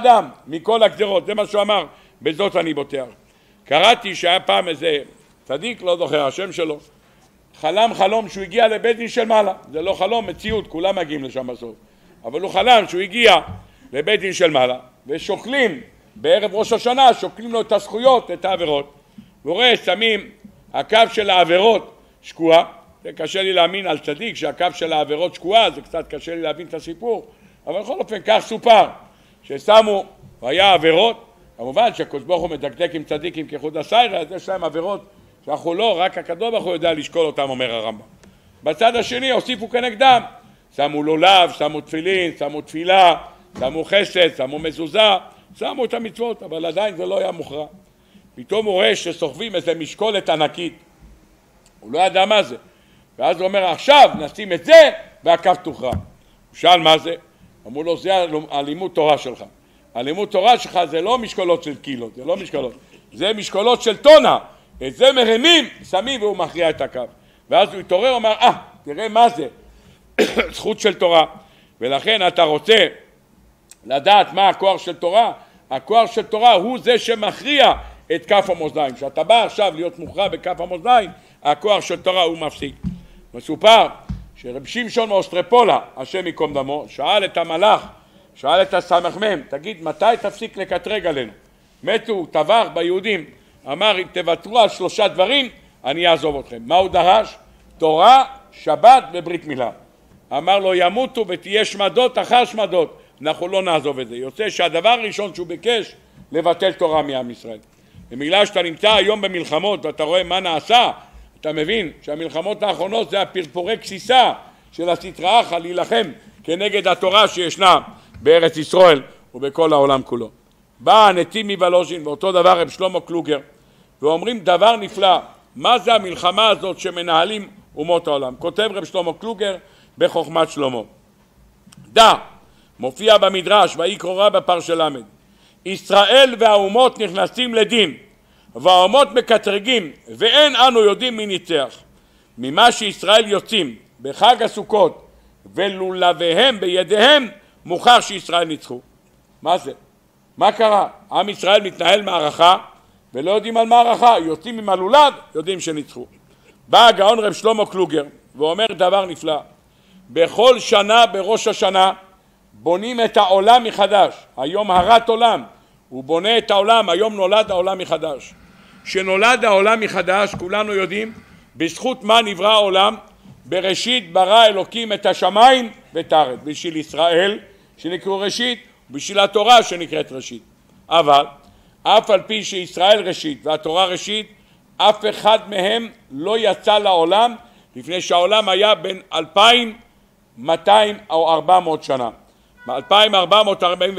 אדם מכל הגזרות, זה מה שהוא אמר, בזאת אני בוטח. קראתי שהיה פעם איזה צדיק, לא זוכר השם שלו, חלם חלום שהוא הגיע לבית דין של מעלה. זה לא חלום, מציאות, כולם מגיעים לשם בסוף. אבל הוא חלם שהוא הגיע לבית דין של מעלה, ושוקלים, בערב ראש השנה, שוקלים לו את הזכויות, את העבירות. והוא רואה, שמים הקו של העבירות שקועה, זה קשה לי להאמין על צדיק שהקו של העבירות שקועה, זה קצת קשה לי להבין את הסיפור, אבל בכל אופן כך סופר, ששמו, והיה עבירות, כמובן שהקדוש ברוך הוא מדקדק עם צדיקים כחוד הסיירה, אז יש להם עבירות שאנחנו לא, רק הקדוש ברוך הוא יודע לשקול אותם, אומר הרמב"ם. בצד השני הוסיפו כנגדם, שמו לולב, שמו תפילין, שמו תפילה, שמו חסד, שמו מזוזה, שמו את המצוות, אבל עדיין זה לא היה מוכרע. פתאום הוא רואה שסוחבים איזה משקולת ענקית, הוא לא ידע מה זה, ואז הוא אומר עכשיו נשים את זה והקו תוכרע. הוא שאל מה זה? אמרו לו זה הלימוד תורה שלך. הלימוד תורה שלך זה לא משקולות של קילו, זה לא משקולות, זה משקולות של טונה, את זה מרימים, שמים והוא מכריע את הקו. ואז הוא התעורר ואומר תראה מה זה זכות של תורה. ולכן אתה רוצה לדעת מה הכוח של תורה, הכוח של תורה הוא זה שמכריע את כף המאזניים. כשאתה בא עכשיו להיות מוכרע בכף המאזניים, הכוח של תורה הוא מפסיק. מסופר שרב שמשון מאוסטרופולה, השם ייקום דמו, שאל את המלאך, שאל את הסמ"ם, תגיד מתי תפסיק לקטרג עלינו? מתו, טבח ביהודים, אמר אם תוותרו על 3 דברים אני אעזוב אתכם. מה הוא דרש? תורה, שבת וברית מילה. אמר לו ימותו ותהיה שמדות אחר שמדות, אנחנו לא נעזוב את זה. יוצא שהדבר הראשון שהוא ביקש לבטל תורה מעם ישראל. במילה שאתה נמצא היום במלחמות ואתה רואה מה נעשה, אתה מבין שהמלחמות האחרונות זה הפרפורי כסיסה של הסטרא אחרא להילחם כנגד התורה שישנה בארץ ישראל ובכל העולם כולו. בא הנתיב מוולוז'ין ואותו דבר רב שלמה קלוגר ואומרים דבר נפלא, מה זה המלחמה הזאת שמנהלים אומות העולם? כותב רב שלמה קלוגר בחוכמת שלמה, דע, מופיע במדרש ויקרא רבה פרשת למד, ישראל והאומות נכנסים לדין והאומות מקטרגים ואין אנו יודעים מי ניצח. ממה שישראל יוצאים בחג הסוכות ולולביהם בידיהם מוכח שישראל ניצחו. מה זה? מה קרה? עם ישראל מתנהל מערכה ולא יודעים על מערכה, יוצאים עם הלולב, יודעים שניצחו. בא הגאון רב שלמה קלוגר ואומר דבר נפלא, בכל שנה בראש השנה בונים את העולם מחדש. היום הרת עולם, הוא בונה את העולם, היום נולד העולם מחדש. שנולד העולם מחדש, כולנו יודעים, בזכות מה נברא העולם? בראשית ברא אלוקים את השמיים ואת הארץ. בשביל ישראל שנקראו ראשית, בשביל התורה שנקראת ראשית. אבל אף על פי שישראל ראשית והתורה ראשית, אף אחד מהם לא יצא לעולם לפני שהעולם היה בין 2200 או 400 שנה. 2440